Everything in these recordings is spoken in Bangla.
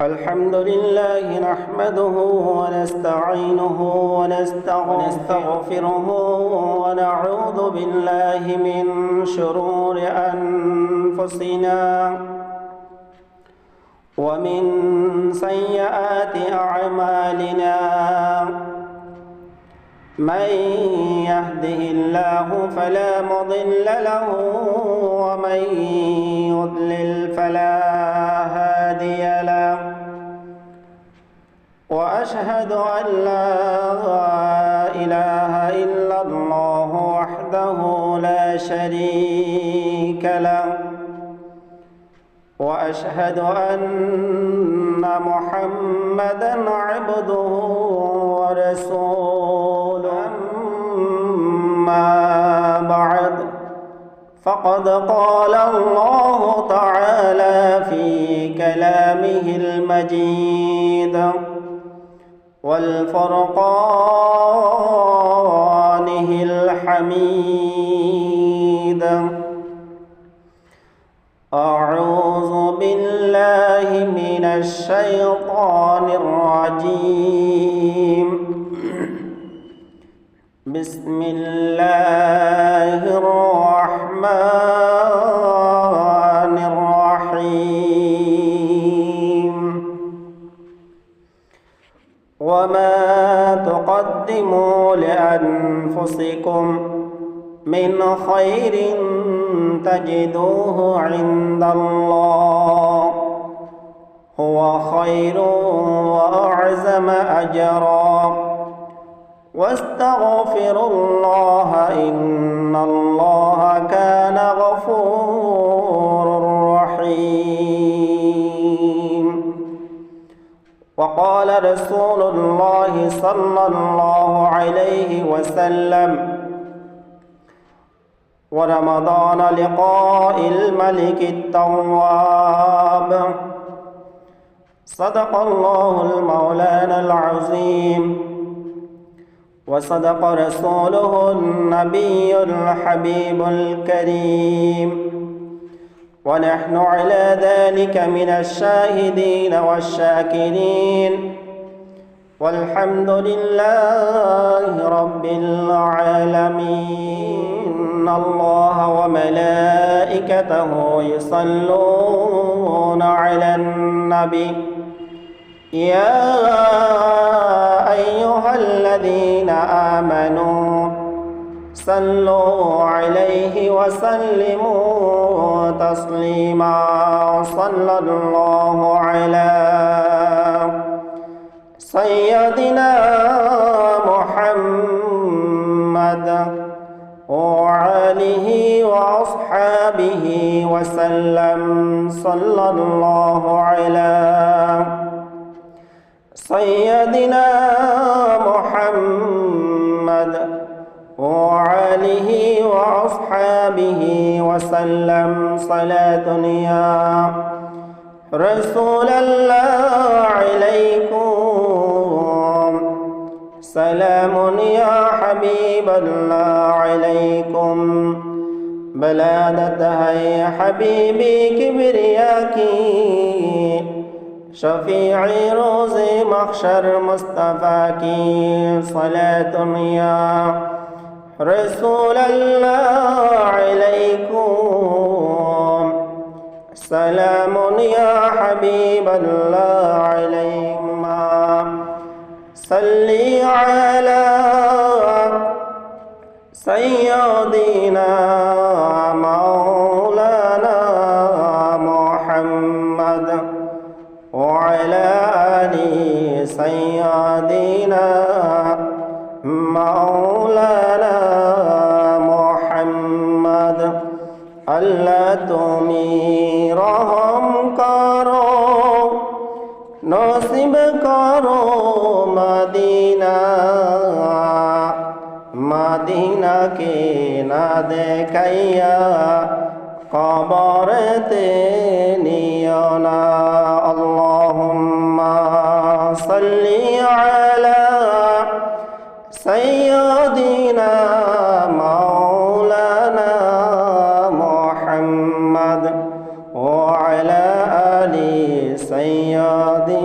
الحمد لله نحمده ونستعينه ونستغفره ونعوذ بالله من شرور أنفسنا ومن سيئات أعمالنا من يهده الله فلا مضل له ومن يضلل فلا هادي له وأشهد أن لا إله إلا الله وحده لا شريك له وأشهد أن محمدًا عبده ورسوله أما بعد فقد قال الله تعالى في كلامه المجيد والفرقانه الحميد أعوذ بالله من الشيطان الرجيم بسم الله الرحمن الرحيم وما تقدموا لأنفسكم من خير تجدوه عند الله هو خير وأعظم أجرا واستغفروا الله إن الله كان غفورا رحيم وقال رسول الله صلى الله عليه وسلم ورمضان لقاء الملك التواب صدق الله المولانا العظيم وصدق رسوله النبي الحبيب الكريم ونحن على ذلك من الشاهدين والشاكرين والحمد لله رب العالمين الله وملائكته يصلون على النبي يا أيها الذين آمنوا صلوا عليه وسلموا تسليما صلى الله على سيدنا محمد وآله وأصحابه وسلم صلى الله على سيدنا محمد وآله وأصحابه وسلم صلاة يا رسول الله عليكم سلام يا حبيب الله عليكم بلادتها يا حبيبي كبرياكي شفيعي روز محشر مصطفاكي صلاة يا رسول الله عليكم سلام يا حبيب الله عليكما صلي على سيدنا مولانا محمد وعلى آل سيدنا مولانا محمد আল্লাহ তুমি রহম করো নসিব করো মদিনা মদিনাকে না দেখাইয়া কবরেতে নিও না আল্লাহুম্মা সাল্লি আলা সাইয়্যিদিনা মাওলানা মুহাম্মদ ওয়া আলা আলি সাইয়্যিদিনা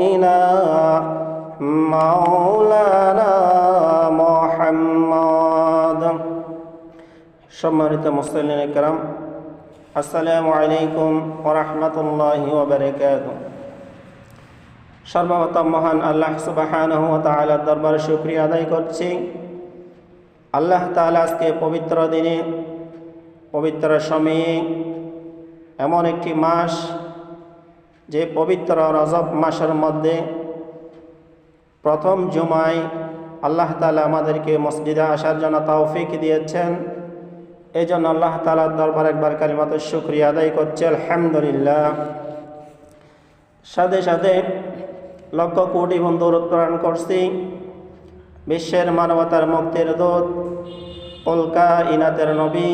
সম্মানিত মুসলিম کرام, আসসালামু আলাইকুম ওয়া রাহমাতুল্লাহি ওয়া বারাকাতুহু। সর্বপ্রথম মহান আল্লাহ সুবহানাহু ওয়া তাআলার দরবারে শুকরিয়া আদায় করছি। আল্লাহ তাআলা আজকে পবিত্র দিনে, পবিত্র সময়ে, এমন একটি মাস, যে পবিত্র রজব মাসের মধ্যে প্রথম জুমায় আল্লাহ তাআলা আমাদেরকে মসজিদে আসার জন্য তৌফিক দিয়েছেন। এই জন্য আল্লাহ তাআলার দরবারে একবার কালিমাতে শুকরিয়া আদায় করছি, আলহামদুলিল্লাহ। সাথে সাথে লক্ষ কোটি বন্ধুর উত্তরণ করছি বিশ্বের মানবতার মুক্তির দূত, কলকা ইনাতের নবী,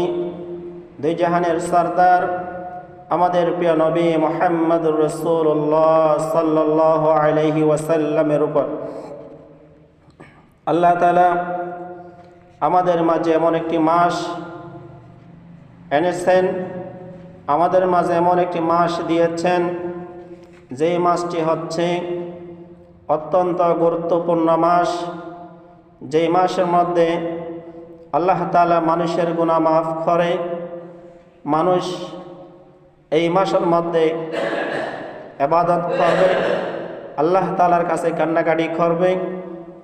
দুই জাহানের সরদার, আমাদের প্রিয় নবী মুহাম্মদুর রাসূলুল্লাহ সাল্লাল্লাহু আলাইহি ওয়াসাল্লামের উপর। আল্লাহ তাআলা আমাদের মাঝে এমন একটি মাস এনেছেন, আমাদের মাঝে এমন একটি মাস দিয়েছেন, যেই মাসটি হচ্ছে অত্যন্ত গুরুত্বপূর্ণ মাস, যেই মাসের মধ্যে আল্লাহ তাআলা মানুষের গুনাহ মাফ করে। মানুষ এই মাসের মধ্যে ইবাদত করবে, আল্লাহ তাআলার কাছে কান্নাকাটি করবে,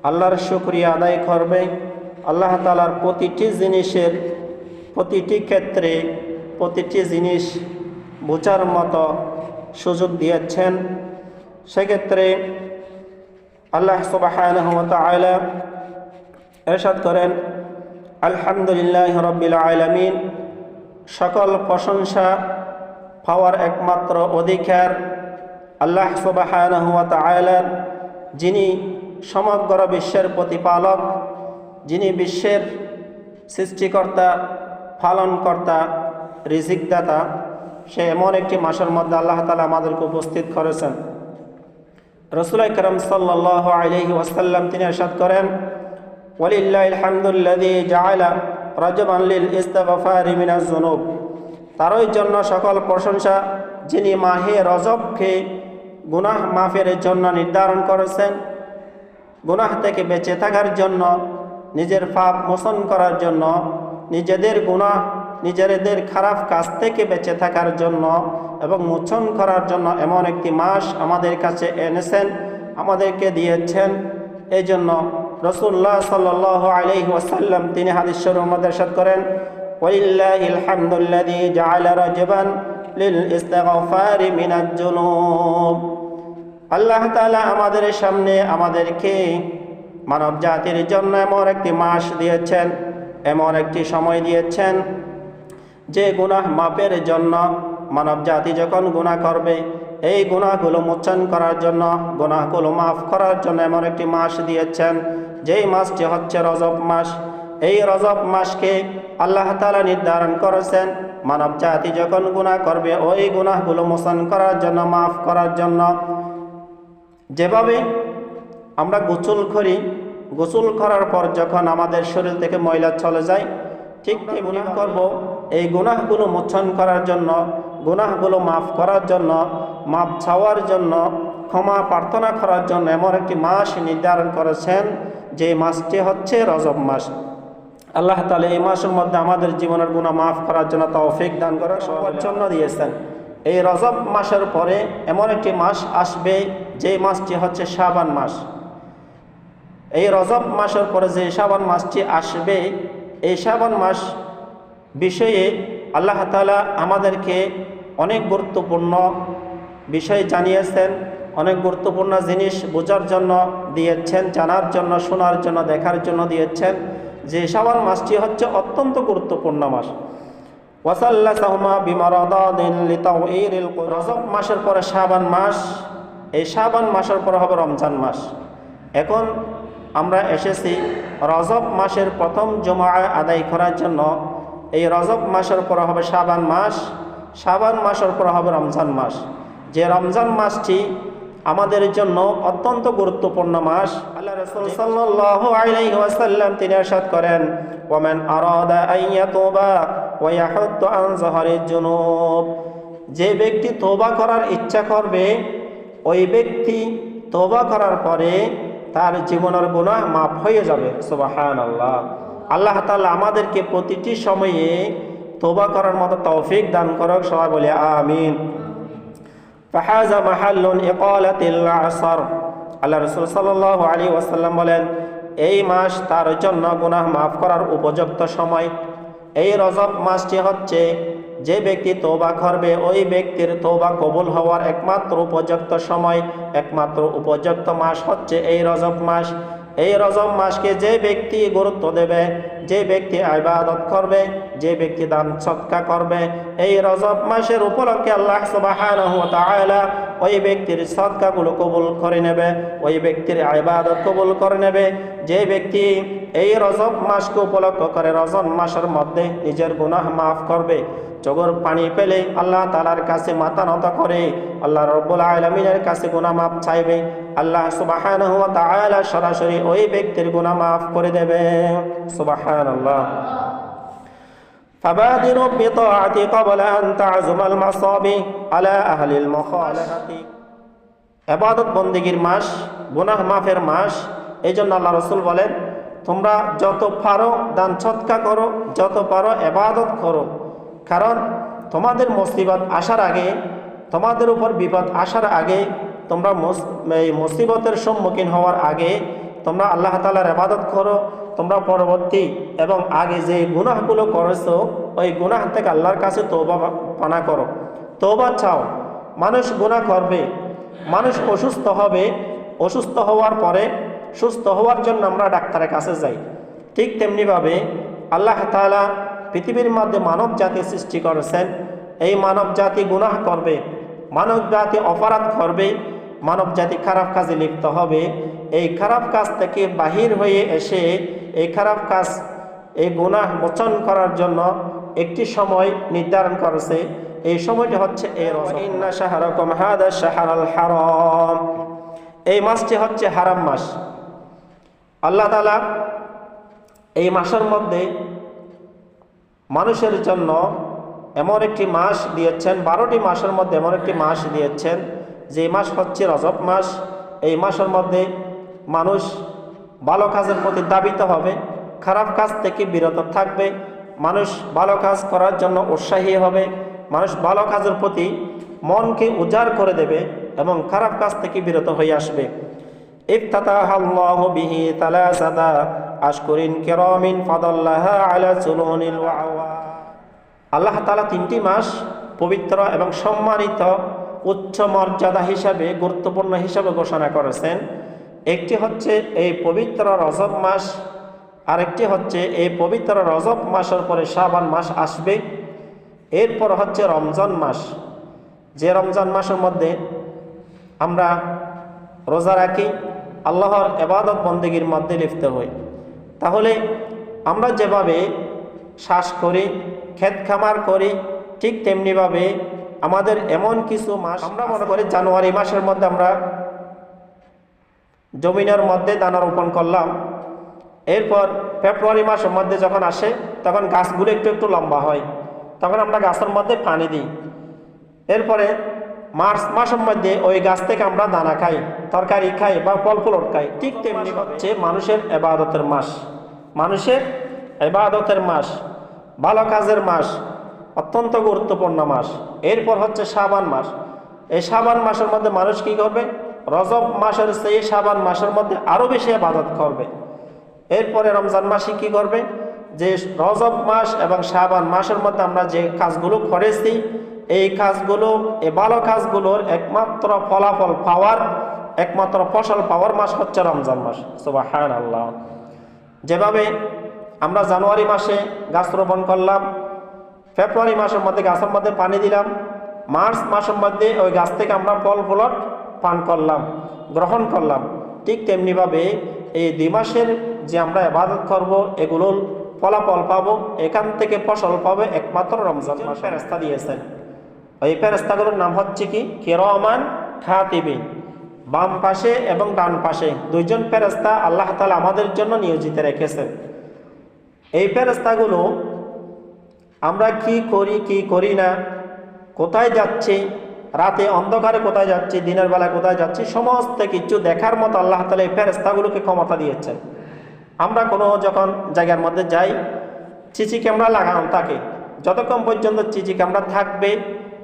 আল্লাহর শুকরিয়া আদায় করবে। আল্লাহ তাআলার প্রতিটি জিনিসের, প্রতিটি ক্ষেত্রে, প্রতিটি জিনিস বোঝার মতো সুযোগ দিয়েছেন। সেক্ষেত্রে আল্লাহ সুবহানাহু ওয়া তাআলা ইরশাদ করেন, আলহামদুলিল্লাহি রাব্বিল আলামিন, সকল প্রশংসা পাওয়ার একমাত্র অধিকার আল্লাহ সুবহানাহু ওয়া তাআলার, যিনি সমগ্র বিশ্বের প্রতিপালক, যিনি বিশ্বের সৃষ্টিকর্তা, পালনকর্তা, রিজিকদাতা। সে এমন একটি মাসের মধ্যে আল্লাহ তাআলা আমাদেরকে উপস্থিত করেছেন। রাসূল আকরাম সাল্লাল্লাহু আলাইহি ওয়াসাল্লাম তিনি ইরশাদ করেন, ওয়ালিল্লাহিল হামদুল্লাযী জাআলা রাজবান লিল ইস্তিগফারি মিনাজ যুনুব। তারই জন্য সকল প্রশংসা, যিনি মাহে রজবকে গুনাহ মাফের জন্য নির্ধারণ করেছেন, গুনাহ থেকে বেঁচে থাকার জন্য, নিজের পাপ মোচন করার জন্য, নিজেদের গুনাহ, নিজেদের খারাপ কাজ থেকে বেঁচে থাকার জন্য এবং মোচন করার জন্য এমন একটি মাস আমাদের কাছে এনেছেন, আমাদেরকে দিয়েছেন। এই জন্য রাসূলুল্লাহ সাল্লাল্লাহু আলাইহি ওয়াসাল্লাম তিনি হাদিস শরীফের মধ্যে ইরশাদ করেন, ওয়ালিল্লাহিল হামদুল্লাযী জাআলা রাজবান লিল ইস্তিগফারি মিনাজ যুনুব। আল্লাহ তাআলা আমাদের সামনে, আমাদেরকে, মানব জাতির জন্য এমন একটি মাস দিয়েছেন, এমন একটি সময় দিয়েছেন, যে গুনাহ মাফের জন্য। মানব জাতি যখন গুনাহ করবে, এই গুনাহগুলো মোচন করার জন্য, গুনাহগুলো মাফ করার জন্য এমন একটি মাস দিয়েছেন, যেই মাসটি হচ্ছে রজব মাস। এই রজব মাসকে আল্লাহ তাআলা নির্ধারণ করেছেন, মানব জাতি যখন গুনাহ করবে, ওই গুনাহগুলো মোচন করার জন্য, মাফ করার জন্য। যেভাবে আমরা গোসল করি, গোসল করার পর যখন আমাদের শরীর থেকে ময়লা চলে যায়, ঠিক গুনাহ করব, এই গুনাহগুলো মোচন করার জন্য, গুনাহগুলো মাফ করার জন্য, মাফ চাওয়ার জন্য, ক্ষমা প্রার্থনা করার জন্য এমন একটি মাস নির্ধারণ করেছেন, যে মাসটি হচ্ছে রজব মাস। আল্লাহ তাআলা এই মাসের মধ্যে আমাদের জীবনের গুনাহ মাফ করার জন্য তৌফিক দান করার জন্য দিয়েছেন। এই রজব মাসের পরে এমন একটি মাস আসবে, যে মাসটি হচ্ছে শাবান মাস। এই রজব মাসের পরে যে শাবান মাসটি আসবে, এই শাবান মাস বিষয়ে আল্লাহ তাআলা আমাদেরকে অনেক গুরুত্বপূর্ণ বিষয় জানিয়েছেন, অনেক গুরুত্বপূর্ণ জিনিস বোঝার জন্য দিয়েছেন, জানার জন্য, শোনার জন্য, দেখার জন্য দিয়েছেন, যে শাবান মাসটি হচ্ছে অত্যন্ত গুরুত্বপূর্ণ মাস। ওয়াসাল্লাসাহুমা বিমারাদাদিন লিতাউইরিল রজব মাসের পরে শাবান মাস, এই শাবান মাসের পরে হবে রমজান মাস। এখন আমরা এসেছি রজব মাসের প্রথম জুমা আদায় করার জন্য। এই রজব মাসের পরে হবে শাবান মাস, শাবান মাসের পরে হবে রমজান মাস। যে রমজান মাসটি আমাদের জন্য অত্যন্ত গুরুত্বপূর্ণ মাস। আল্লাহ রাসূল সাল্লাল্লাহু আলাইহি ওয়াসাল্লাম তিনি ইরশাদ করেন, ওয়ামান আরাদা আন ইয়াতুবা ওয়া ইয়াহুদ্দু আন যাহরিজ জুনুব। যে ব্যক্তি তওবা করার ইচ্ছা করবে, ওই ব্যক্তি তওবা করার পরে তার জীবনের গুনাহ মাফ হয়ে যাবে। সুবহানাল্লাহ। আল্লাহ তাআলা আমাদেরকে প্রতিটি সময়ে তওবা করার মতো তৌফিক দান করুক। সবাই বলি আমিন। ফাহাজা মাহাল্লুন ইকালাতিল আসর। আল্লাহ রাসূল সাল্লাল্লাহু আলাইহি ওয়াসাল্লাম বলেন, এই মাস তার জন্য গুনাহ মাফ করার উপযুক্ত সময়। এই রজব মাসটি হচ্ছে যে ব্যক্তি তওবা করবে ওই ব্যক্তির তওবা কবুল হওয়ার একমাত্র উপযুক্ত সময়, একমাত্র উপযুক্ত মাস হচ্ছে এই রজব মাস। এই রজব মাসকে যে ব্যক্তি গুরুত্ব দেবে, যে ব্যক্তি ইবাদত করবে, যে ব্যক্তি দান সদকা করবে, এই রজব মাসের উপলক্ষে আল্লাহ সুবহানাহু ওয়া তাআলা ওই ব্যক্তির সদকাগুলো কবুল করে নেবে, ওই ব্যক্তির ইবাদত কবুল করে নেবে। যে ব্যক্তি এই রজব মাসকে উপলক্ষ করে রমজান মাসের মধ্যে নিজের গুনাহ মাফ করবে, চোখের পানি পেলে আল্লাহ তাআলার কাছে মাথা নত করে আল্লাহ রাব্বুল আলামিনের কাছে গুনাহ মাফ চাইবে, আল্লাহ সুবহানাহু ওয়া তাআলা সরাসরি ওই ব্যক্তির গুনাহ মাফ করে দেবে। সুবহানাল্লাহ। ফাবাদিরু বিতাআতি ক্বাবলা আন তা'যুমাল মাসাবি আলা আহলিল মুখালাফাতি। ইবাদত বন্দেগীর মাস, গুনাহ মাফের মাস। এইজন্য আল্লাহ রাসূল বলেন, তোমরা যত পারো দান সদকা করো, যত পারো ইবাদত করো, কারণ তোমাদের মুসিবত আসার আগে, তোমাদের উপর বিপদ আসার আগে, তোমরা এই মুসিবতের সম্মুখীন হওয়ার আগে তোমরা আল্লাহ তাআলার ইবাদত করো। তোমরা পরবর্তী এবং আগে যে গুনাহগুলো করেছো ওই গুনাহ থেকে আল্লাহর কাছে তওবা পানা করো, তওবা চাও। মানুষ গুনাহ করবে, মানুষ অসুস্থ হবে, অসুস্থ হওয়ার পরে সুস্থ হওয়ার জন্য আমরা ডাক্তারের কাছে যাই। ঠিক তেমনিভাবে আল্লাহ তাআলা পৃথিবীর মধ্যে মানব জাতি সৃষ্টি করেছেন। এই মানব জাতি গুনাহ করবে, মানব জাতি অপরাধ করবে, মানব জাতি খারাপ কাজে লিপ্ত হবে। এই খারাপ কাজ থেকে বাহির হয়ে এসে এই খারাপ কাজ, এই গুনাহ মোচন করার জন্য একটি সময় নির্ধারণ করেছে। এই সময়টি হচ্ছে এই রজব। ইন্না শাহরাকুম হাদা শাহরুল হারাম। এই মাসটি হচ্ছে হারাম মাস। আল্লাহ তাআলা এই মাসের মধ্যে মানুষের জন্য এমন একটি মাস দিয়েছেন, 12টি মাসের মধ্যে এমন একটি মাস দিয়েছেন যে মাস হচ্ছে রজব মাস। এই মাসের মধ্যে মানুষ ভালো কাজের প্রতি ধাবিত হবে, খারাপ কাজ থেকে বিরত থাকবে, মানুষ ভালো কাজ করার জন্য উৎসাহী হবে, মানুষ ভালো কাজের প্রতি মনকে উজাড় করে দেবে এবং খারাপ কাজ থেকে বিরত হয়ে আসবে। ইফতাতাহাল্লাহু বিহি তালাসাতা আশকুরিন কিরামিন ফাদাল্লাহা আলা সুলুনিল ওয়াওয়া। আল্লাহ তাআলা 3টি মাস পবিত্র এবং সম্মানিত উচ্চ মর্যাদা হিসাবে, গুরুত্বপূর্ণ হিসাবে ঘোষণা করেছেন। একটি হচ্ছে এই পবিত্র রজব মাস, আরেকটি হচ্ছে এই পবিত্র রজব মাসের পরে শাবান মাস আসবে, এরপর হচ্ছে রমজান মাস। যে রমজান মাসের মধ্যে আমরা রোজা রাখি, আল্লাহর ইবাদত বন্দেগীর মধ্যে লিপ্ত হই। তাহলে আমরা যেভাবে শ্বাস করি, ক্ষেত খামার করি, ঠিক তেমনিভাবে আমাদের এমন কিছু মাস, আমরা মনে করি জানুয়ারি মাসের মধ্যে আমরা জমিনের মধ্যে দানা রোপণ করলাম, এরপর ফেব্রুয়ারি মাসের মধ্যে যখন আসে তখন গাছগুলো একটু একটু লম্বা হয়, তখন আমরা গাছের মধ্যে পানি দিই। এরপরে মার্চ মাসের মধ্যে ওই গাছ থেকে আমরা দানা খাই, তরকারি খাই বা ফল ফ্রুট খাই। ঠিক তেমনি হচ্ছে মানুষের ইবাদতের মাস, মানুষের ইবাদতের মাস, ভালো কাজের মাস, অত্যন্ত গুরুত্বপূর্ণ মাস। এরপর হচ্ছে শাবান মাস। এই শাবান মাসের মধ্যে মানুষ কি করবে? রজব মাসের সেই শাবান মাসের মধ্যে আরও বেশি ইবাদত করবে। এরপরে রমজান মাসে কি করবে? যে রজব মাস এবং শাবান মাসের মধ্যে আমরা যে কাজগুলো করেছি, এই কাজগুলো, এই ভালো কাজগুলোর একমাত্র ফলাফল পাওয়ার, একমাত্র ফসল পাওয়ার মাস হচ্ছে রমজান মাস। সুবহানাল্লাহ। যেভাবে আমরা জানুয়ারি মাসে গাছ রোপণ করলাম, ফেব্রুয়ারি মাসের মধ্যে গাছের মধ্যে পানি দিলাম, মার্চ মাসের মধ্যে ওই গাছ থেকে আমরা ফল ফ্রুট পান করলাম, গ্রহণ করলাম, ঠিক তেমনিভাবে এই 2 মাসের যে আমরা ইবাদত করব এগুলোর ফলাফল পাবো, এখান থেকে ফসল পাবে একমাত্র রমজান মাস। ফেরেশতা দিয়েছেন, ওই ফেরেশতাগুলোর নাম হচ্ছে কি? কিরামান কাতিবিন। বাম পাশে এবং ডান পাশে 2 জন ফেরেশতা আল্লাহ তাআলা আমাদের জন্য নিয়োজিত রেখেছেন। এই ফেরেশতাগুলো আমরা কি করি কি করি না, কোথায় যাচ্ছি, রাতে অন্ধকারে কোথায় যাচ্ছি, দিনের বেলা কোথায় যাচ্ছি, সমস্ত কিছু দেখার মতো আল্লাহ তাআলা এই ফেরেশতাগুলোকে ক্ষমতা দিয়েছেন। আমরা কোনো যখন জায়গার মধ্যে যাই, সিসি ক্যামেরা লাগানো থাকে, যতক্ষণ পর্যন্ত সিসি ক্যামেরা থাকবে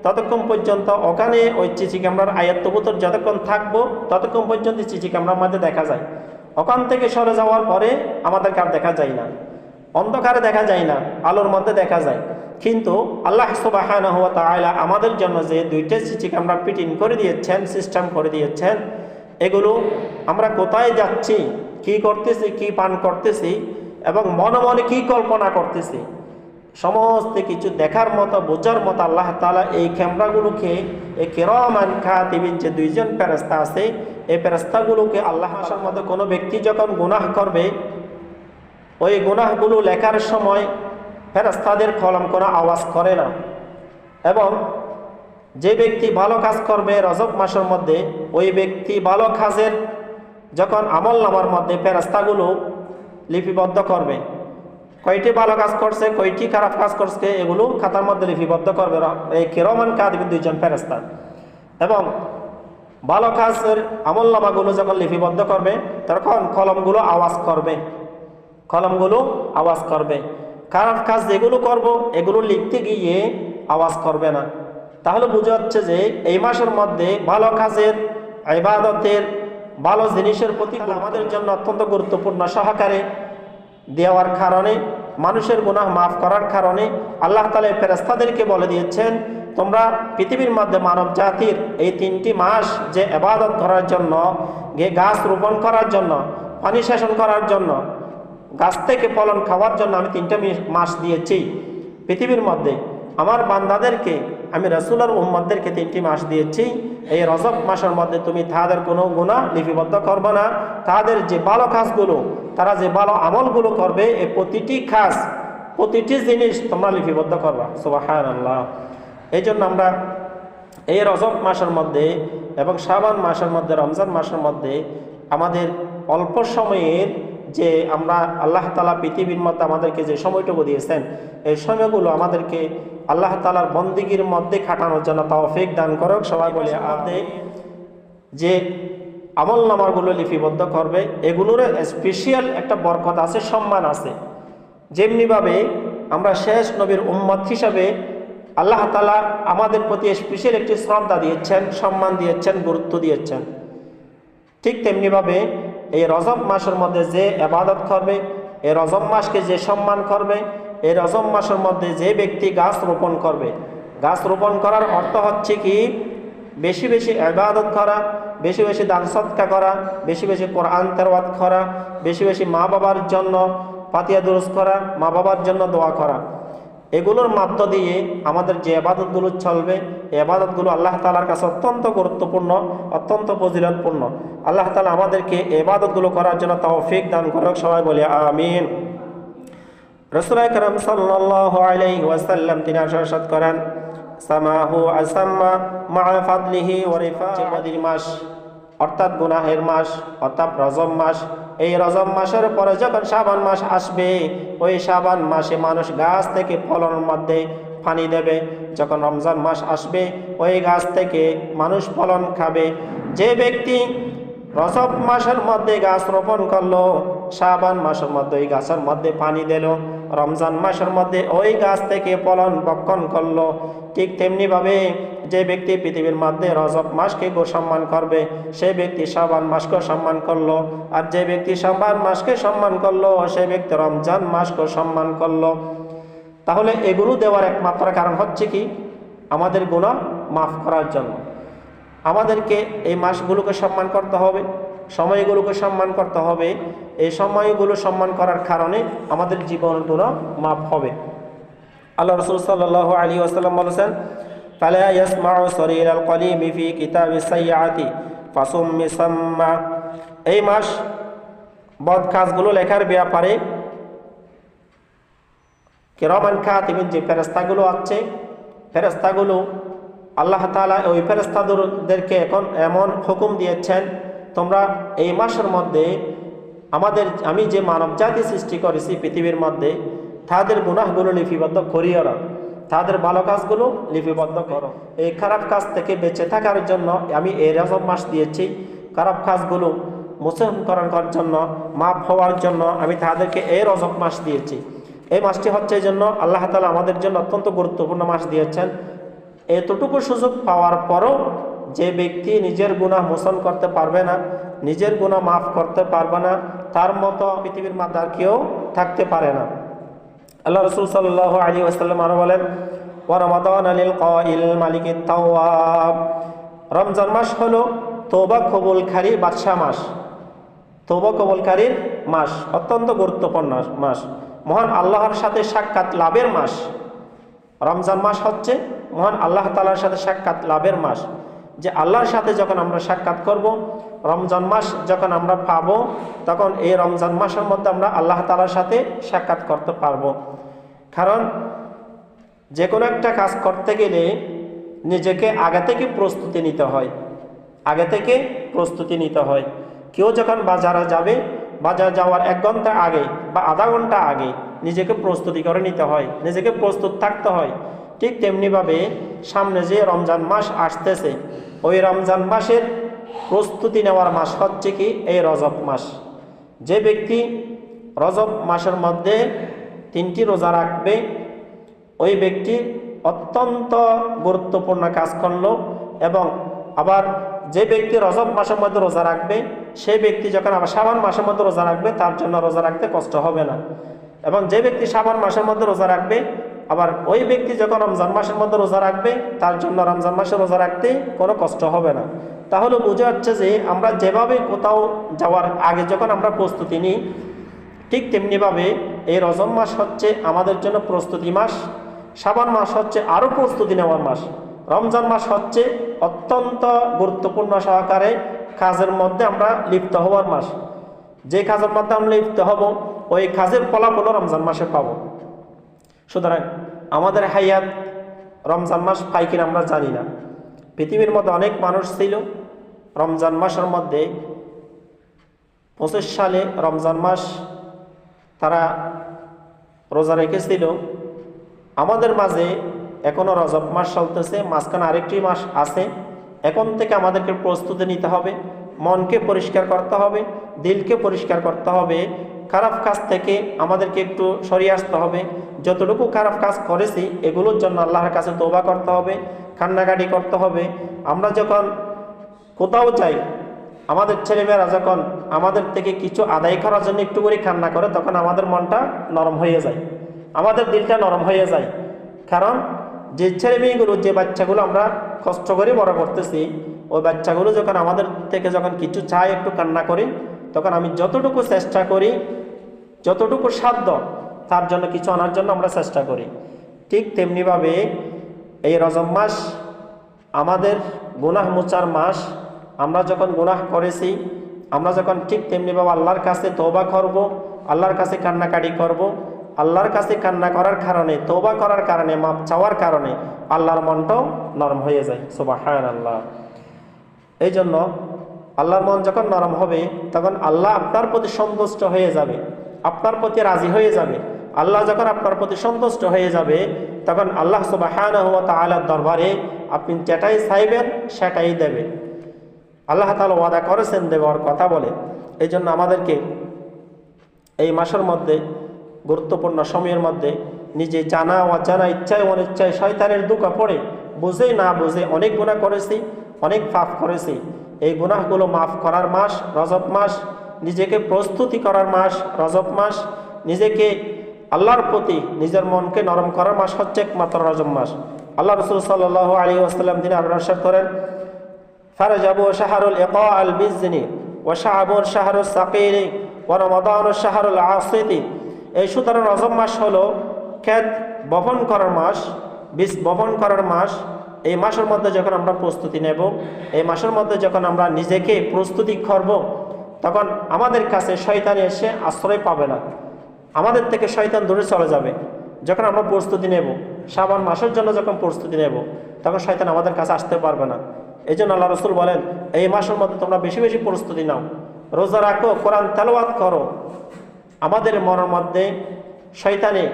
ততক্ষণ পর্যন্ত ওখানে ওই সিসি ক্যামেরার আয়ত্তভূতর যতক্ষণ থাকবো ততক্ষণ পর্যন্ত সিসি ক্যামেরার মধ্যে দেখা যায়। ওখান থেকে সরে যাওয়ার পরে আমাদেরকে আর দেখা যায় না, অন্ধকারে দেখা যায় না, আলোর মধ্যে দেখা যায়। কিন্তু আল্লাহ সুবহানাহু ওয়া তাআলা আমাদের জন্য যে দুইটা সিসি ক্যামেরা ফিটিং করে দিয়েছেন, সিস্টেম করে দিয়েছেন, এগুলো আমরা কোথায় যাচ্ছি, কি করতেছি, কি পান করতেছি এবং মনে মনে কি কল্পনা করতেছি, সমস্ত কিছু দেখার মতো, বোঝার মতো আল্লাহ তাআলা এই ক্যামেরাগুলোকে, এই কিরামান কাতিবিন যে দুইজন ফেরেশতা আছে, এই ফেরেশতাগুলোকে আল্লাহ তাআলার মধ্যে কোনো ব্যক্তি যখন গুনাহ করবে, ওই গুনাহগুলো লেখার সময় ফেরেশতাদের কলম কোনো আওয়াজ করে না। এবং যে ব্যক্তি ভালো কাজ করবে রজব মাসের মধ্যে, ওই ব্যক্তি ভালো কাজের যখন আমল নামার মধ্যে ফেরেশতাগুলো লিপিবদ্ধ করবে, কয়টি ভালো কাজ করছে, কয়টি খারাপ কাজ করছে, এগুলো খাতার মধ্যে লিপিবদ্ধ করবে এই কিরামান কাতিবিন দুইজন ফেরেশতা। এবং ভালো কাজের আমল নামাগুলো যখন লিপিবদ্ধ করবে তখন কলমগুলো আওয়াজ করবে, কলমগুলো আওয়াজ করবে। খারাপ কাজ যেগুলো করব এগুলো লিখতে গিয়ে আওয়াজ করবে না। তাহলে বোঝা যাচ্ছে যে এই মাসের মধ্যে ভালো কাজের, ইবাদতের, ভালো জিনিসের প্রতি আমাদের জন্য অত্যন্ত গুরুত্বপূর্ণ সহকারে দেওয়ার কারণে, মানুষের গুনাহ মাফ করার কারণে আল্লাহ তাআলা ফেরেশতাদেরকে বলে দিয়েছেন, তোমরা পৃথিবীর মধ্যে মানব জাতির এই 3টি মাস যে ইবাদত করার জন্য, গাছ রোপণ করার জন্য, পানি সেচন করার জন্য, গাছ থেকে ফলন খাওয়ার জন্য আমি 3টা মাস দিয়েছি। পৃথিবীর মধ্যে আমার বান্দাদেরকে, আমি রাসূলের উম্মতদেরকে 3টি মাস দিয়েছি। এই রজব মাসের মধ্যে তুমি তাদের কোনো গুনাহ লিপিবদ্ধ করবে না। তাদের যে ভালো কাজগুলো, তারা যে ভালো আমলগুলো করবে, এই প্রতিটি কাজ, প্রতিটি জিনিস তোমরা লিপিবদ্ধ করবা। সুবহানাল্লাহ। এই জন্য আমরা এই রজব মাসের মধ্যে এবং শাবান মাসের মধ্যে, রমজান মাসের মধ্যে আমাদের অল্প সময়ের যে আমরা আল্লাহ তাআলা পৃথিবীর মধ্যে আমাদেরকে যে সময়টুকু দিয়েছেন, এই সময়গুলো আমাদেরকে আল্লাহ তাআলার বন্দেগীর মধ্যে খাটানোর জন্য তৌফিক দান করুক। সবাই বলে আমাদের যে আমল নামাগুলো লিপিবদ্ধ করবে, এগুলোর স্পেশাল একটা বরকত আছে, সম্মান আছে। যেমনিভাবে আমরা শেষ নবীর উম্মত হিসাবে আল্লাহ তাআলা আমাদের প্রতি স্পেশাল একটি শ্রদ্ধা দিয়েছেন, সম্মান দিয়েছেন, গুরুত্ব দিয়েছেন, ঠিক তেমনিভাবে এই রজব মাসের মধ্যে যে ইবাদত করবে, এই রজব মাসকে যে সম্মান করবে, এই রজব মাসের মধ্যে যে ব্যক্তি গাছ রোপণ করবে, গাছ রোপণ করার অর্থ হচ্ছে কি, বেশি বেশি ইবাদত করা, বেশি বেশি দান সদকা করা, বেশি বেশি কোরআন তেলাওয়াত করা, বেশি বেশি মা বাবার জন্য ফাতিহা দুরূদ করা, মা বাবার জন্য দোয়া করা। এগুলোর মধ্য দিয়ে আমাদের যে ইবাদতগুলো চলবে, এই ইবাদতগুলো আল্লাহ তাআলার কাছে অত্যন্ত গুরুত্বপূর্ণ, অত্যন্ত ফজিলতপূর্ণ। আল্লাহ তাআলা আমাদেরকে এই ইবাদতগুলো করার জন্য তৌফিক দান করুক। সবাই বলি আমিন। রাসূল আকরাম সাল্লাল্লাহু আলাইহি ওয়াসাল্লাম তিনি ইরশাদ করেন, সামাহু আসাম্মা মা ফাদলিহি ওয়া রিফাআতিহি মাস, অর্থাৎ গুনাহের মাস, অর্থাৎ রজব মাস। এই রজব মাসের পরে যখন শাবান মাস আসবে, ওই শাবান মাসে মানুষ গাছ থেকে ফলনের মধ্যে পানি দেবে। যখন রমজান মাস আসবে, ওই গাছ থেকে মানুষ ফলন খাবে। যে ব্যক্তি রজব মাসের মধ্যে গাছ রোপণ করলো, শাবান মাসের মধ্যে ওই গাছের মধ্যে পানি দিল, রমজান মাসের মধ্যে ওই গাছ থেকে ফলন ভক্ষণ করলো, ঠিক তেমনিভাবে যে ব্যক্তি পৃথিবীর মধ্যে রজব মাসকে সম্মান করবে, সেই ব্যক্তি শাবান মাসকে সম্মান করলো। আর যে ব্যক্তি শাবান মাসকে সম্মান করলো, সেই ব্যক্তি রমজান মাসকে সম্মান করলো। তাহলে এগুলো দেওয়ার একমাত্র কারণ হচ্ছে কি, আমাদের গুনাহ মাফ করার জন্য। আমাদেরকে এই মাসগুলোকে সম্মান করতে হবে, সময়গুলোকে সম্মান করতে হবে। এই সময়গুলো সম্মান করার কারণে আমাদের জীবনগুলো মাফ হবে। আল্লাহ রাসূল সাল্লাল্লাহু আলাইহি ওয়াসাল্লাম বলেছেন, ফালা ইয়াসমাউ সরিরাল কলিমি ফি কিতাবিস সাইয়্যাতি ফাসুম্মি সাম্মা। এই মাস বদ কাজগুলো লেখার ব্যাপারে কিরামান কাতিবিন যে ফেরেশতাগুলো আছে, ফেরেশতাগুলো আল্লাহ তাআলা ওই ফেরেশতাদেরকে এখন এমন হুকুম দিয়েছেন, তোমরা এই মাসের মধ্যে আমি যে মানব জাতি সৃষ্টি করেছি পৃথিবীর মধ্যে, তাদের গুনাহগুলো লিপিবদ্ধ করিও না, তাদের ভালো কাজগুলো লিপিবদ্ধ করো। এই খারাপ কাজ থেকে বেঁচে থাকার জন্য আমি এই রজব মাস দিয়েছি। খারাপ কাজগুলো মোচন করার জন্য, মাফ হওয়ার জন্য আমি তাদেরকে এই রজব মাস দিয়েছি। এই মাসটি হচ্ছে এই জন্য আল্লাহ তাআলা আমাদের জন্য অত্যন্ত গুরুত্বপূর্ণ মাস দিয়েছেন। এতটুকু সুযোগ পাওয়ার পরও যে ব্যক্তি নিজের গুনাহ মোচন করতে পারবে না, নিজের গুনাহ মাফ করতে পারবে না, তার মতো পৃথিবীর মধ্যে আর কেউ থাকতে পারে না। আল্লাহ রাসূল সাল্লাল্লাহু আলাইহি ওয়াসাল্লাম আরো বলেন, ওয়া রমাদান লিল কাইল মালিকিত তাওয়াব। রমজান মাস হলো তওবা কবুলকারী বাদশা মাস, তওবা কবুলকারীর মাস, অত্যন্ত গুরুত্বপূর্ণ মাস, মহান আল্লাহর সাথে সাক্ষাৎ লাভের মাস। রমজান মাস হচ্ছে মহান আল্লাহ তাআলার সাথে সাক্ষাৎ লাভের মাস। যে আল্লাহর সাথে যখন আমরা সাক্ষাৎ করব, রমজান মাস যখন আমরা পাব, তখন এই রমজান মাসের মধ্যে আমরা আল্লাহ তাআলার সাথে সাক্ষাৎ করতে পারব। কারণ যে কোনো একটা কাজ করতে গেলে নিজেকে আগে থেকে প্রস্তুতি নিতে হয়, আগে থেকে প্রস্তুতি নিতে হয়। কেউ যখন বাজারে যাবে, বাজার যাওয়ার 1 ঘন্টা আগে বা আধা ঘন্টা আগে নিজেকে প্রস্তুতি করে নিতে হয়, নিজেকে প্রস্তুত থাকতে হয়। ঠিক তেমনিভাবে সামনে যে রমজান মাস আসতেছে, ওই রমজান মাসের প্রস্তুতি নেওয়ার মাস হচ্ছে কি এই রজব মাস। যে ব্যক্তি রজব মাসের মধ্যে 3টি রোজা রাখবে, ওই ব্যক্তি অত্যন্ত গুরুত্বপূর্ণ কাজ করলো। এবং আবার যে ব্যক্তি রজব মাসের মধ্যে রোজা রাখবে, সেই ব্যক্তি যখন আবার শাবান মাসের মধ্যে রোজা রাখবে, তার জন্য রোজা রাখতে কষ্ট হবে না। এবং যে ব্যক্তি শাবান মাসের মধ্যে রোজা রাখবে, আবার ওই ব্যক্তি যখন রমজান মাসের মধ্যে রোজা রাখবে, তার জন্য রমজান মাসে রোজা রাখতে কোনো কষ্ট হবে না। তাহলে বোঝা যাচ্ছে যে আমরা যেভাবে কোথাও যাওয়ার আগে যখন আমরা প্রস্তুতি নিই, ঠিক তেমনিভাবে এই রজব মাস হচ্ছে আমাদের জন্য প্রস্তুতি মাস, শাবান মাস হচ্ছে আরও প্রস্তুতি নেওয়ার মাস, রমজান মাস হচ্ছে অত্যন্ত গুরুত্বপূর্ণ সহকারে কাজের মধ্যে আমরা লিপ্ত হওয়ার মাস। যে কাজের মধ্যে আমরা লিপ্ত হব, ওই কাজের ফলাফল রমজান মাসে পাব। সুতরাং আমাদের হায়াত রমজান মাস পাই কিনা আমরা জানি না। পৃথিবীর মধ্যে অনেক মানুষ ছিল রমজান মাসের মধ্যে 25 সালে রমজান মাস তারা রোজা রেখেছিল। আমাদের মাঝে এখনও রজব মাস চলতেছে, মাঝখানে আরেকটি মাস আছে। এখন থেকে আমাদেরকে প্রস্তুতি নিতে হবে, মনকে পরিষ্কার করতে হবে, দিলকে পরিষ্কার করতে হবে, খারাপ কাজ থেকে আমাদেরকে একটু সরিয়ে আসতে হবে। যতটুকু খারাপ কাজ করেছি এগুলোর জন্য আল্লাহর কাছে তওবা করতে হবে, কান্নাকাটি করতে হবে। আমরা যখন কোথাও যাই, আমাদের ছেলেমেয়েরা যখন আমাদের থেকে কিছু আদায় করার জন্য একটু করে কান্না করে, তখন আমাদের মনটা নরম হয়ে যায়, আমাদের দিলটা নরম হয়ে যায়। কারণ যে ছেলে মেয়েগুলো, যে বাচ্চাগুলো আমরা কষ্ট করে বড় করতেছি, ওই বাচ্চাগুলো যখন আমাদের থেকে যখন কিছু চায়, একটু কান্না করি, তখন আমি যতটুকু চেষ্টা করি, যতটুকু সাধ্য তার জন্য কিছু আনার জন্য আমরা চেষ্টা করি। ঠিক তেমনিভাবে এই রজব মাস আমাদের গুনাহ মোচার মাস। আমরা যখন গুনাহ করেছি, আমরা যখন ঠিক তেমনিভাবে আল্লাহর কাছে তওবা করব, আল্লাহর কাছে কান্নাকাটি করব, আল্লাহর কাছে কান্না করার কারণে, তওবা করার কারণে, মাপ চাওয়ার কারণে আল্লাহর মনটাও নরম হয়ে যায়। সুবহানাল্লাহ। এই জন্য আল্লাহর মন যখন নরম হবে, তখন আল্লাহ আপনার প্রতি সন্তুষ্ট হয়ে যাবে, আপনার প্রতি রাজি হয়ে যাবে। আল্লাহ যখন আপনার প্রতি সন্তুষ্ট হয়ে যাবে, তখন আল্লাহ সুবহানাহু ওয়া তাআলার দরবারে আপনি যেটাই চাইবেন সেটাই দেবে। আল্লাহ তাআলা ওয়াদা করেছেন দেওয়ার কথা বলে। এই জন্য আমাদেরকে এই মাসের মধ্যে, গুরুত্বপূর্ণ সময়ের মধ্যে নিজে জানা অজানা, ইচ্ছায় অনিচ্ছায়, শয়তানের ধোঁকা পড়ে, বুঝে না বুঝে অনেক গুনাহ করেছি, অনেক পাপ করেছি। এই গুনাহগুলো মাফ করার মাস রজব মাস, নিজেকে প্রস্তুতি করার মাস রজব মাস, নিজেকে আল্লাহর প্রতি নিজের মনকে নরম করার মাস হচ্ছে একমাত্র রজব মাস। আল্লাহ রাসূল সাল্লাল্লাহু আলাইহি ওয়াসাল্লাম তিনি আরো ইরশাদ করেন, ফারাজাবু শাহরুল ইকাআল বিজনি ওয়া শাআবুন শাহরুস সাকিরি ওয়া রমাদানু শাহরুল আসিতি। এই সুতরাং রজব মাস হলো খেত বপন করার মাস, বীজ বপন করার মাস। এই মাসের মধ্যে যখন আমরা প্রস্তুতি নেব, এই মাসের মধ্যে যখন আমরা নিজেকে প্রস্তুতি করব, তখন আমাদের কাছে শয়তান এসে আশ্রয় পাবে না, আমাদের থেকে শয়তান দূরে চলে যাবে। যখন আমরা প্রস্তুতি নেব, শাবান মাসের জন্য যখন প্রস্তুতি নেব, তখন শয়তান আমাদের কাছে আসতে পারবে না। এই জন্য আল্লাহ রাসূল বলেন, এই মাসের মধ্যে তোমরা বেশি বেশি প্রস্তুতি নাও, রোজা রাখো, কোরআন তেলাওয়াত করো। আমাদের মনের মধ্যে শয়তানে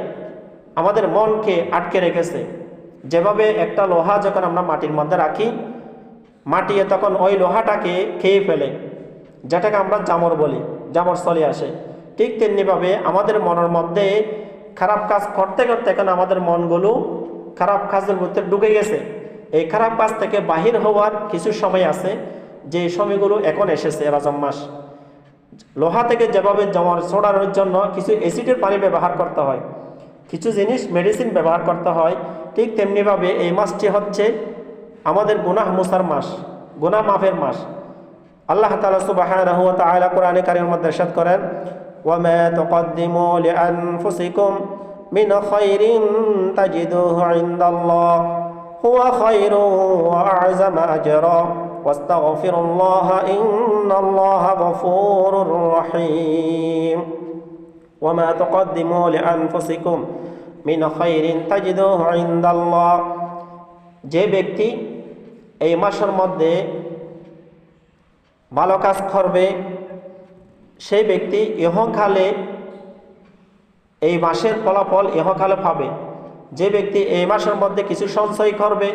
আমাদের মনকে আটকে রেখেছে। যেভাবে একটা লোহা যখন আমরা মাটির মধ্যে রাখি, মাটিয়ে তখন ওই লোহাটাকে খেয়ে ফেলে। যেটাকে আমরা জামর বলি, জামর চলে আসে। ঠিক তেমনিভাবে আমাদের মনের মধ্যে খারাপ কাজ করতে করতে এখন আমাদের মনগুলো খারাপ কাজের মধ্যে ঢুকে গেছে। এই খারাপ কাজ থেকে বাহির হওয়ার কিছু সময় আছে, যে সময়গুলো এখন এসেছে রজব মাস। লোহা থেকে যেভাবে জামর ছড়ানোর জন্য কিছু অ্যাসিডের পানি ব্যবহার করতে হয়, কিছু জিনিস মেডিসিন ব্যবহার করতে হয়, ঠিক তেমনিভাবে এই মাসটি হচ্ছে আমাদের গুনাহ মুসার মাস, গুনাহ মাফের মাস। আল্লাহ তাআলা সুবহানাহু ওয়া তাআলা কোরআনে কারীমের মধ্যে ইরশাদ করেন, ওয়া মা তুকদ্দিমু লিআনফুসিকুম মিন খায়রিন তাজিদুহু ইনদাল্লাহ হুয়া খায়রুন ওয়া আ'যামু আজরা ওয়াস্তাগফিরুল্লাহা ইন্নাল্লাহা গফুরুর রহিম। ওয়া মা তুকদ্দিমু লিআনফুসিকুম মিন খায়রিন তাজিদুহু ইনদাল্লাহ, যে ব্যক্তি এই মাসের মধ্যে ভালো কাজ করবে সেই ব্যক্তি ইহকালে এই মাসের ফলাফল ইহকালে পাবে। যে ব্যক্তি এই মাসের মধ্যে কিছু সঞ্চয় করবে,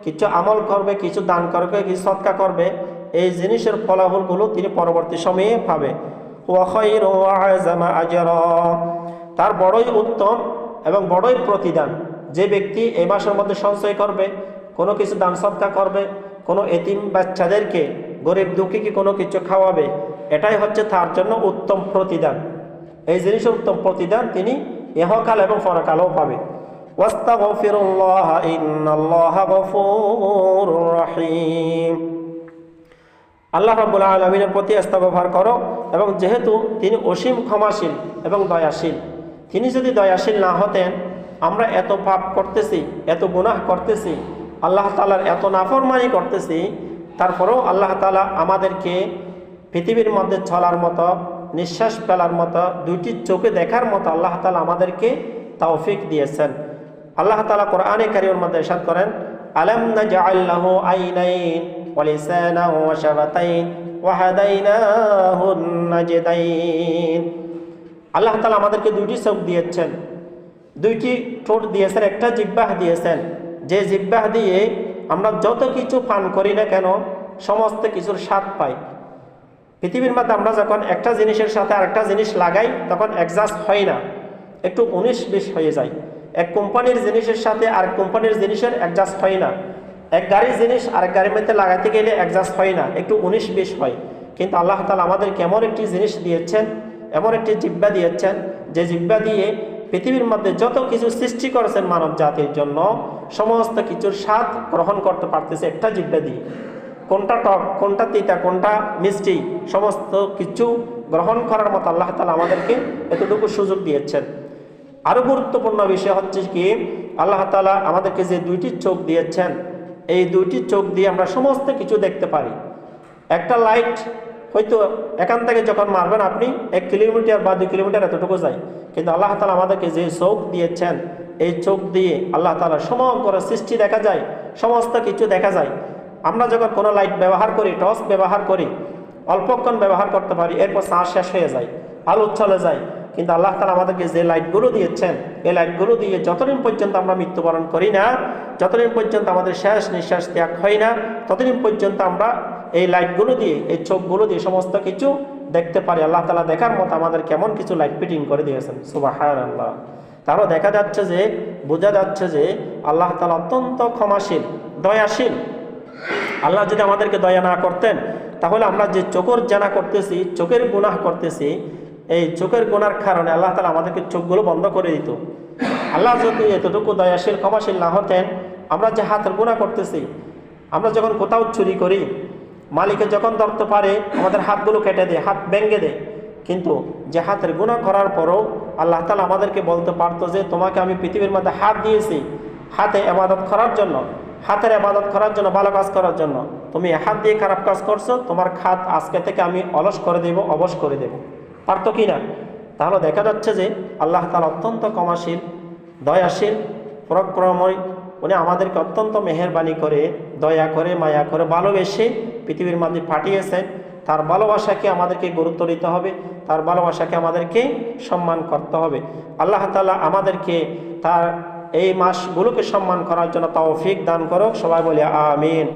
কিছু আমল করবে, কিছু দান করবে, কিছু সদকা করবে, এই জিনিসের ফলাফলগুলো তিনি পরবর্তী সময়ে পাবে। ওয়া খায়রু ওয়া আ'যামু আজরা, তার বড়ই উত্তম এবং বড়ই প্রতিদান। যে ব্যক্তি এই মাসের মধ্যে সঞ্চয় করবে, কোনো কিছু দান সদকা করবে, কোনো এতিম বাচ্চাদেরকে, গরিব দুঃখীকে কোনো কিছু খাওয়াবে, এটাই হচ্ছে তার জন্য উত্তম প্রতিদান। এই জিনিসের উত্তম প্রতিদান তিনি ইহকাল এবং পরকালেও পাবে। ওয়াস্তাগফিরুল্লাহ ইন্নাল্লাহা গফুরুর রহিম। আল্লাহ রাব্বুল আলামিনের প্রতি ইস্তেগফার করো, এবং যেহেতু তিনি অসীম ক্ষমাশীল এবং দয়াশীল, তিনি যদি দয়াশীল না হতেন, আমরা এত পাপ করতেছি, এত গুনাহ করতেছি, আল্লাহ তাআলার এত নাফরমানি করতেছি, তারপরেও আল্লাহ তাআলা আমাদেরকে পৃথিবীর মধ্যে চলার মতো, নিঃশ্বাস ফেলার মতো, দুইটি চোখে দেখার মতো আল্লাহ তাআলা আমাদেরকে তৌফিক দিয়েছেন। আল্লাহ তাআলা কোরআনে কারীমের মধ্যে ইরশাদ করেন, আলাম নাজআল লাহু আইনাইন ওয়া লিসানান ওয়া শাফাতাইন ওয়া হাদাইনাহুন নাজদাইন। আল্লাহ তাআলা আমাদেরকে দুইটি চোখ দিয়েছেন, দুইটি ঠোঁট দিয়েছেন, একটা জিহ্বাহ দিয়েছেন, যে জিহ্বাহ দিয়ে আমরা যত কিছু পান করি না কেন সমস্ত কিছুর স্বাদ পাই। পৃথিবীর মধ্যে আমরা যখন একটা জিনিসের সাথে আরেকটা জিনিস লাগাই তখন অ্যাডজাস্ট হয় না, একটু 19-20 হয়ে যায়। এক কোম্পানির জিনিসের সাথে আরেক কোম্পানির জিনিসের অ্যাডজাস্ট হয় না। এক গাড়ির জিনিস আরেক গাড়ির মধ্যে লাগাতে গেলে অ্যাডজাস্ট হয় না, একটু 19-20 হয়। কিন্তু আল্লাহ তাআলা আমাদেরকে এমন একটি জিনিস দিয়েছেন, এমন একটি জিহ্বা দিয়েছেন, যে জিহ্বা দিয়ে পৃথিবীর মধ্যে যত কিছু সৃষ্টি করেছেন মানব জাতির জন্য সমস্ত কিছুর স্বাদ গ্রহণ করতে পারতেছে একটা জিহ্বা দিয়ে। কোনটা টক, কোনটা তিতা, কোনটা মিষ্টি, সমস্ত কিছু গ্রহণ করার মতো আল্লাহ তাআলা আমাদেরকে এতটুকু সুযোগ দিয়েছেন। আরও গুরুত্বপূর্ণ বিষয় হচ্ছে কি, আল্লাহ তাআলা আমাদেরকে যে দুইটি চোখ দিয়েছেন, এই দুইটি চোখ দিয়ে আমরা সমস্ত কিছু দেখতে পারি। একটা লাইট হয়তো এখান থেকে যখন মারবেন আপনি 1 কিলোমিটার বা 2 কিলোমিটার এতটুকু যায়, কিন্তু আল্লাহ তাআলা আমাদেরকে যে চোখ দিয়েছেন, এই চোখ দিয়ে আল্লাহ তাআলা সমগ্র সৃষ্টি দেখা যায়, সমস্ত কিছু দেখা যায়। আমরা যখন কোনো লাইট ব্যবহার করি, টর্চ ব্যবহার করি, অল্পক্ষণ ব্যবহার করতে পারি, এরপর চার্জ শেষ হয়ে যায়, আলো চলে যায়। কিন্তু আল্লাহ তাআলা আমাদেরকে যে লাইটগুলো দিয়েছেন, এই লাইটগুলো দিয়ে যতদিন পর্যন্ত আমরা মৃত্যুবরণ করি না, যতদিন পর্যন্ত আমাদের শেষ নিঃশ্বাস ত্যাগ হয় না, ততদিন পর্যন্ত আমরা এই লাইটগুলো দিয়ে, এই চোখগুলো দিয়ে সমস্ত কিছু দেখতে পারি। আল্লাহ তাআলা দেখার মতো আমাদের কেমন কিছু লাইট ফিটিং করে দিয়েছেন, সুবহানাল্লাহ। তারও দেখা যাচ্ছে যে, বোঝা যাচ্ছে যে আল্লাহ তাআলা অত্যন্ত ক্ষমাশীল, দয়াশীল। আল্লাহ যদি আমাদেরকে দয়া না করতেন, তাহলে আমরা যে চোখের জানা করতেছি, চোখের গুনাহ করতেছি, এই চোখের গুনার কারণে আল্লাহ তাআলা আমাদেরকে চোখগুলো বন্ধ করে দিত। আল্লাহ যদি এতটুকু দয়াশীল ক্ষমাশীল না হতেন, আমরা যে হাতের গুনাহ করতেছি, আমরা যখন কোথাও চুরি করি, মালিকে যখন ধরতে পারে আমাদের হাতগুলো কেটে দেয়, হাত ভেঙে দেয়। কিন্তু যে হাতের গুনাহ করার পরও আল্লাহ তাআলা আমাদেরকে বলতে পারতো যে তোমাকে আমি পৃথিবীর মধ্যে হাত দিয়েছি হাতে ইবাদত করার জন্য, হাতের ইবাদত করার জন্য, ভালো কাজ করার জন্য। তুমি হাত দিয়ে খারাপ কাজ করছো, তোমার হাত আজকে থেকে আমি অলস করে দেব, অবশ করে দেব। পারতো কি না? তাহলে দেখা যাচ্ছে যে আল্লাহ তাআলা অত্যন্ত ক্ষমাশীল, দয়াশীল, পরাক্রমময়। উনি আমাদেরকে অত্যন্ত মেহেরবানি করে, দয়া করে, মায়া করে, ভালোবেসে পৃথিবীর মধ্যে পাঠিয়েছেন। তার ভালোবাসাকে আমাদেরকে গুরুত্ব দিতে হবে, তার ভালোবাসাকে আমাদেরকে সম্মান করতে হবে। আল্লাহ তাআলা আমাদেরকে তার এই মাসগুলোকে সম্মান করার জন্য তৌফিক দান করুক। সবাই বলি আমিন।